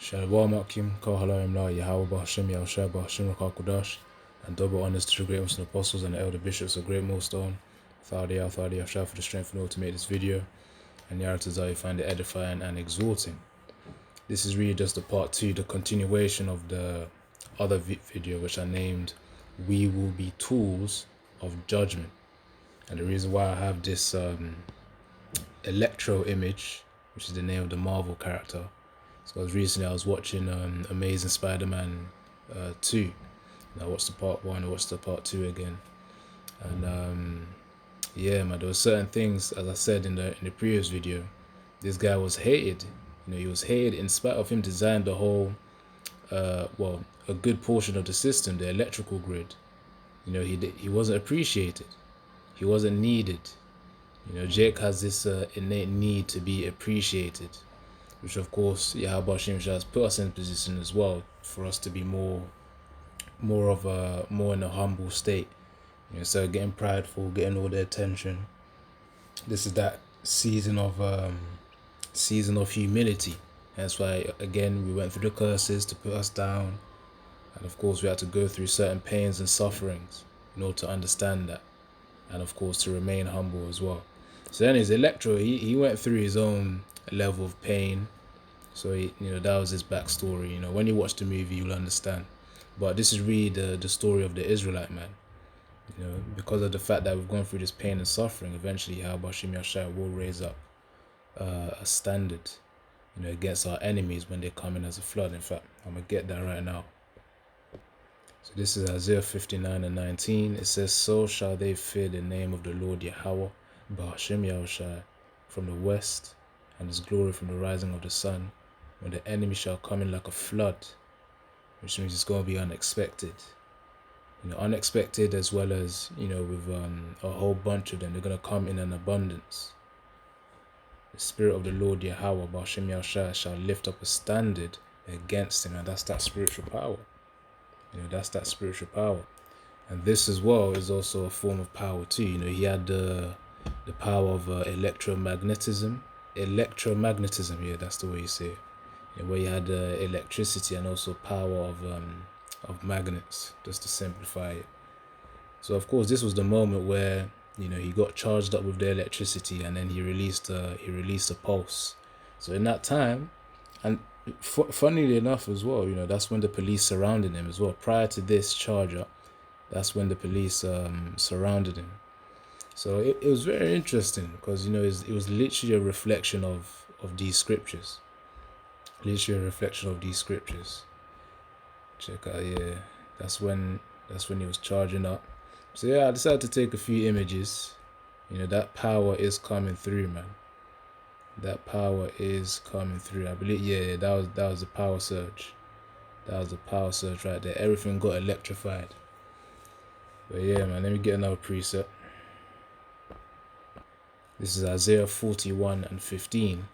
Shalom Akim, Kohalayim La, Yahweh Bahashim, Yahushua Bahashim Rakakudash, and double honors to the great Muslim apostles and the elder bishops of Great Millstone. Thadi Yahushua for the strength and all to make this video, and Yaratazah you find it edifying and exhorting. This is really just the part 2, the continuation of the other video which I named We Will Be Tools of Judgment. And the reason why I have this Electro image, which is the name of the Marvel character, because recently I was watching Amazing Spider-Man 2. And I watched the part 1, I watched the part 2 again. And yeah, man, there were certain things, as I said in the previous video, this guy was hated. You know, he was hated in spite of him designing the whole, well, a good portion of the system, the electrical grid. You know, he wasn't appreciated. He wasn't needed. You know, Jake has this innate need to be appreciated, which of course Yahweh has put us in a position as well for us to be more in a humble state. You know, so getting prideful, getting all the attention. This is that season of humility. That's why again we went through the curses to put us down, and of course we had to go through certain pains and sufferings in order to understand that, and of course to remain humble as well. So then his Electro, he went through his own level of pain. So you know, that was his backstory. You know, when you watch the movie, you'll understand. But this is really the story of the Israelite man. You know, because of the fact that we've gone through this pain and suffering, eventually Yahweh Shai will raise up a standard, you know, against our enemies when they come in as a flood. In fact, I'm gonna get that right now. So this is Isaiah 59 and 19. It says, "So shall they fear the name of the Lord Yahweh, Bahashim Yahushai, from the west, and his glory from the rising of the sun, when the enemy shall come in like a flood," which means it's going to be unexpected. You know, unexpected as well as, you know, with a whole bunch of them. They're going to come in an abundance. The Spirit of the Lord Yahweh, Bahashim Yahushai, shall lift up a standard against him, and that's that spiritual power. You know, that's that spiritual power. And this as well is also a form of power too. You know, he had the power of electromagnetism. Electromagnetism, yeah, that's the way you say it. You know, where you had electricity and also power of magnets, just to simplify it. So of course this was the moment where, you know, he got charged up with the electricity, and then he released a pulse. So in that time, and funnily enough as well, you know, that's when the police surrounded him as well. Prior to this charge up, that's when the police surrounded him. So it was very interesting because, you know, it was literally a reflection of these scriptures. Literally a reflection of these scriptures. Check out, yeah, that's when he was charging up. So yeah, I decided to take a few images. You know, that power is coming through, man. That power is coming through. I believe, yeah, that was a power surge. That was a power surge right there. Everything got electrified. But yeah, man, let me get another preset. This is Isaiah 41 and 15.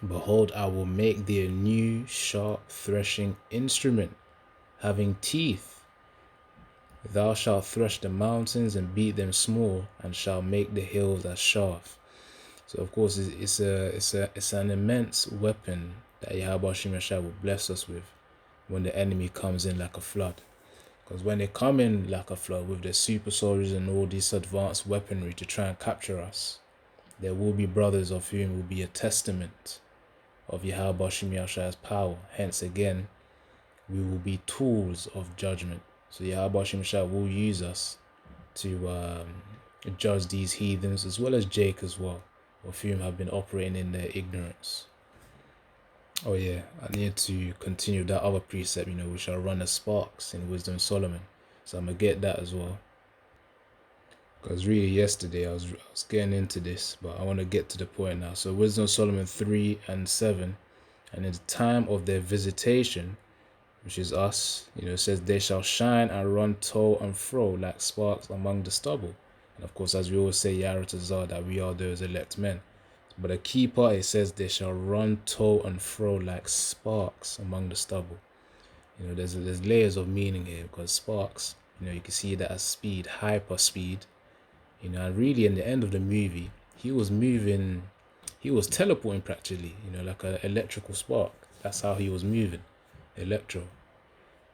"Behold, I will make thee a new sharp threshing instrument, having teeth. Thou shalt thresh the mountains and beat them small, and shalt make the hills as chaff." So of course it's an immense weapon that Yahweh Shai will bless us with when the enemy comes in like a flood. Because when they come in like a flood with their super soldiers and all this advanced weaponry to try and capture us, there will be brothers of whom will be a testament of Yahweh Shai's power. Hence again, we will be tools of judgment. So Yahweh Shai will use us to judge these heathens, as well as Jake as well, of whom have been operating in their ignorance. Oh yeah, I need to continue that other precept, you know, we shall run as sparks in Wisdom of Solomon. So I'm going to get that as well. Because really yesterday I was getting into this, but I want to get to the point now. So Wisdom of Solomon 3 and 7. "And in the time of their visitation," which is us, you know, it says, "they shall shine and run to and fro like sparks among the stubble." And of course, as we always say, Yaratazah, that we are those elect men. But a key part, it says, "they shall run to and fro like sparks among the stubble." You know, there's layers of meaning here, because sparks, you know, you can see that as speed, hyper speed. You know, and really in the end of the movie, he was moving he was teleporting practically, like an electrical spark. That's how he was moving, electro.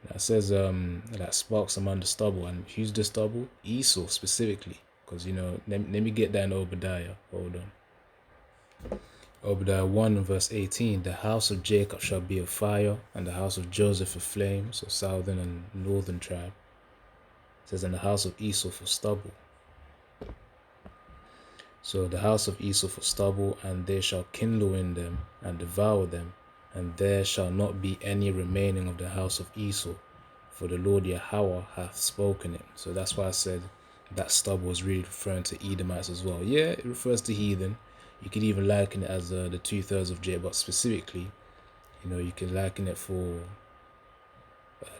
That says that sparks among the stubble, and who's the stubble? Esau specifically, because let me get that in Obadiah. Hold on. Obadiah 1 verse 18, the house of Jacob shall be a fire, and the house of Joseph a flame, so southern and northern tribe. It says, in the house of Esau for stubble. So the house of Esau for stubble, and they shall kindle in them and devour them, and there shall not be any remaining of the house of Esau, for the Lord Yahweh hath spoken it. So that's why I said that stubble is really referring to Edomites as well. Yeah, it refers to heathen. You could even liken it as the 2/3 of Jacob, but specifically, you can liken it for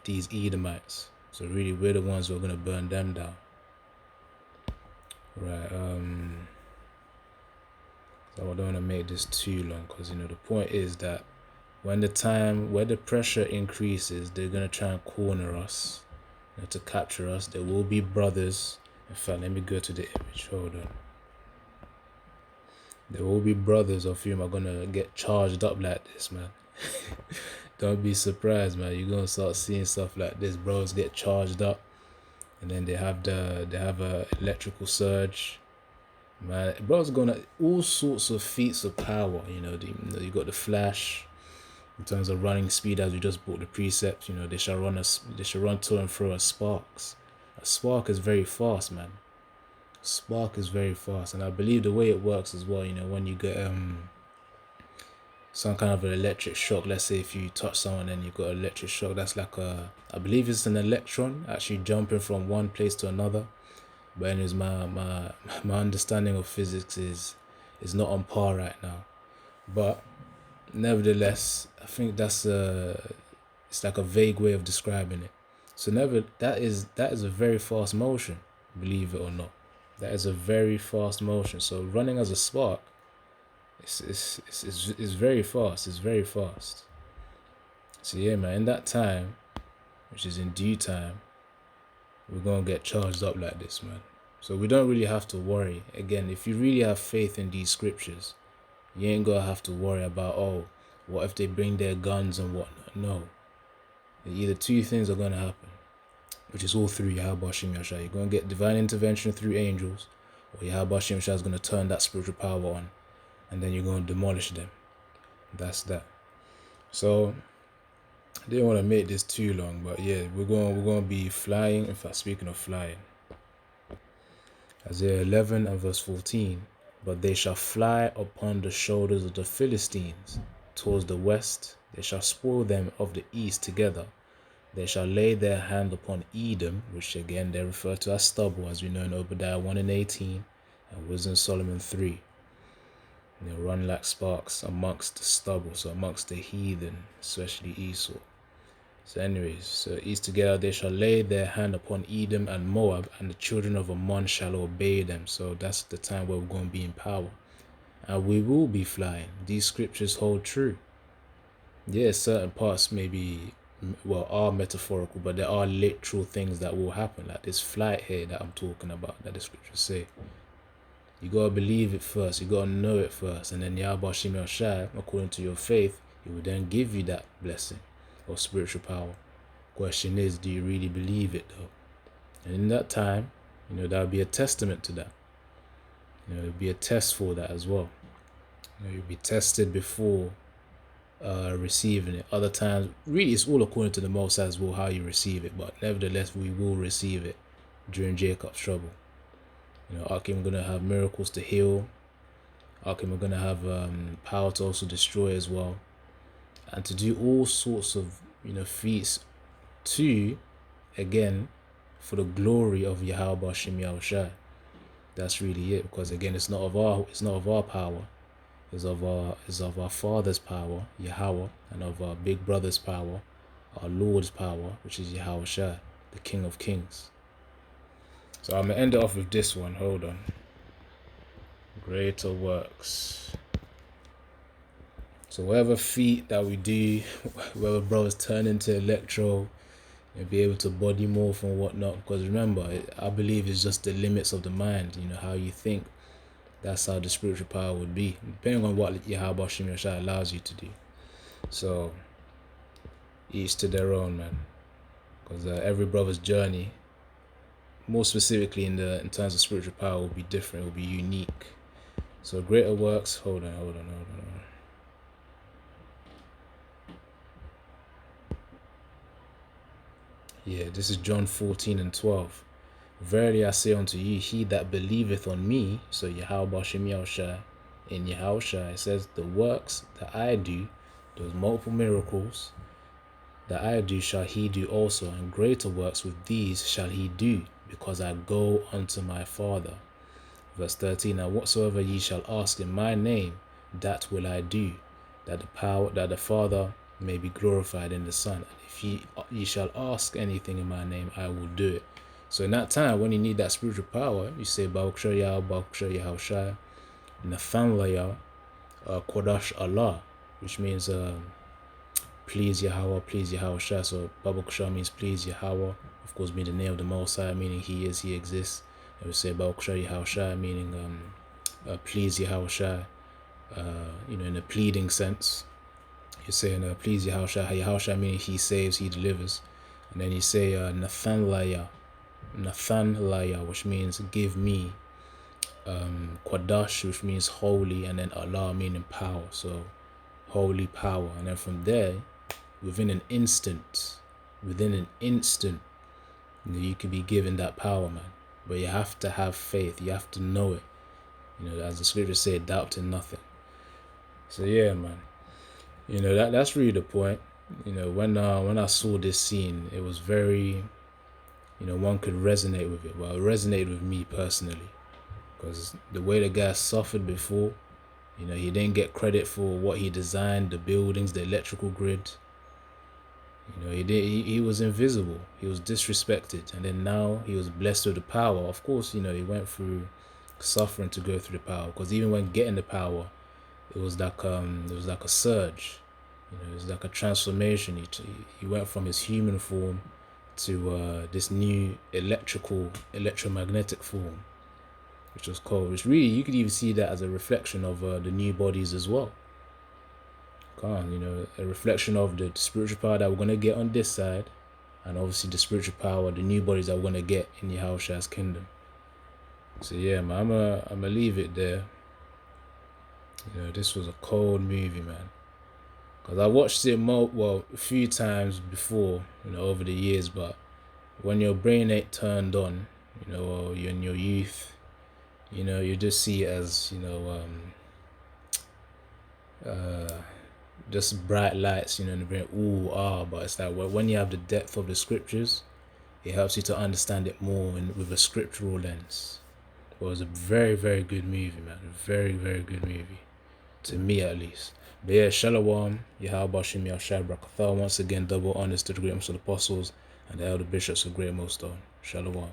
these Edomites. So really, we're the ones who are going to burn them down. Right, so I don't want to make this too long, because the point is that where the pressure increases, they're going to try and corner us, to capture us. There will be brothers. In fact, let me go to the image. Hold on. There will be brothers of whom are going to get charged up like this, man. Don't be surprised, man. You're going to start seeing stuff like this. Bros get charged up, and then they have a electrical surge. Man, bro's gonna all sorts of feats of power. You got the flash in terms of running speed, as we just brought the precepts. They shall run to and fro as sparks. A spark is very fast, man. Spark is very fast, and I believe the way it works as well. When you get some kind of an electric shock. Let's say if you touch someone and you got an electric shock, that's like I believe it's an electron actually jumping from one place to another. But anyways, my understanding of physics is not on par right now. But nevertheless, I think it's like a vague way of describing it. So that is a very fast motion, believe it or not. That is a very fast motion. So running as a spark, it's very fast. It's very fast. So yeah, man, in that time, which is in due time, we're going to get charged up like this, man. So we don't really have to worry. Again, if you really have faith in these scriptures, you ain't going to have to worry about, what if they bring their guns and whatnot. No. Either two things are going to happen, which is all through Yahweh Shem Yashai. You're going to get divine intervention through angels, or Yahweh Shem Yashai is going to turn that spiritual power on, and then you're going to demolish them. That's that. So I didn't want to make this too long, but yeah, we're going to be flying. In fact, speaking of flying, Isaiah 11 and verse 14, but they shall fly upon the shoulders of the Philistines towards the west. They shall spoil them of the east together. They shall lay their hand upon Edom, which again they refer to as stubble, as we know in Obadiah 1 and 18 and Wisdom Solomon 3. They run like sparks amongst the stubble, so amongst the heathen, especially Esau. So anyways, so east together they shall lay their hand upon Edom and Moab, and the children of Ammon shall obey them. So that's the time where we're going to be in power. And we will be flying. These scriptures hold true. Yeah, certain parts are metaphorical, but there are literal things that will happen. Like this flight here that I'm talking about, that the scriptures say. You got to believe it first. You got to know it first. And then Yahweh Shem Yashai, according to your faith, he will then give you that blessing or spiritual power. Question is, do you really believe it though? And in that time, that'll be a testament to that. It'll be a test for that as well. You'll be tested before receiving it. Other times, really, it's all according to the Most High as well how you receive it. But nevertheless, we will receive it during Jacob's trouble. Akim are going to have miracles to heal. Akim are going to have power to also destroy as well. And to do all sorts of, feats to, again, for the glory of Yahweh Shem Yahushai. That's really it. Because again, it's not of our power. It's of our Father's power, Yahweh, and of our big brother's power, our Lord's power, which is Yahushai, the King of Kings. So I'm going to end it off with this one. Hold on. Greater works. So whatever feat that we do, whether brothers turn into electro, and be able to body morph and whatnot, because remember, I believe it's just the limits of the mind, how you think. That's how the spiritual power would be, depending on what Yahweh Shem Yahshua allows you to do. So, each to their own, man. Because every brother's journey, more specifically in terms of spiritual power, will be different. Will be unique. So greater works. Hold on. Yeah, this is John 14:12. Verily I say unto you, he that believeth on me, so Yahweh Shem Yahushua, in Yahushua, it says, the works that I do, those multiple miracles that I do, shall he do also, and greater works with these shall he do, because I go unto my Father. Verse 13, and whatsoever ye shall ask in my name, that will I do, that the Father may be glorified in the Son. And if ye shall ask anything in my name, I will do it. So in that time, when you need that spiritual power, you say, Baruch Shah Yahushua, Nathan Laya, Kodash Allah, which means please Yahweh, please Yahushua. So Baruch Shah means please Yahweh, of course, being the name of the Most High, meaning He is, He exists. And we say Baruch Shah Yahushua, meaning please Yahushua, in a pleading sense. You're saying please Yahushua, Yahushua meaning He saves, He delivers. And then you say Nathan Laya, which means give me, Quadash, which means holy, and then Allah meaning power. So holy power. And then from there, within an instant, you could be given that power, man. But you have to have faith. You have to know it. As the scriptures say, doubt in nothing. So yeah, man. That's really the point. When I saw this scene, it was very, one could resonate with it. Well, it resonated with me personally, because the way the guy suffered before, he didn't get credit for what he designed, the buildings, the electrical grid. He was invisible. He was disrespected, and then now he was blessed with the power. Of course, he went through suffering to go through the power, because even when getting the power, it was like a surge. It was like a transformation. He went from his human form to this new electromagnetic form, which was cool. Which really, you could even see that as a reflection of the new bodies as well. A reflection of the spiritual power that we're going to get on this side, and obviously the spiritual power, the new bodies that we're going to get in Yahushua's kingdom. So yeah, man, I'm gonna leave it there. This was a cold movie, man. Because I watched it a few times before, over the years, but when your brain ain't turned on, or you're in your youth, you just see it as, just bright lights, in the brain, but it's like when you have the depth of the scriptures, it helps you to understand it more with a scriptural lens. It was a very, very good movie, man. A very, very good movie. To me, at least. But yeah, Shalom, Yahweh Shem Yahshua Brakatha. Once again, double honors to the great most of the apostles and the elder bishops of Great Millstone. Shalom.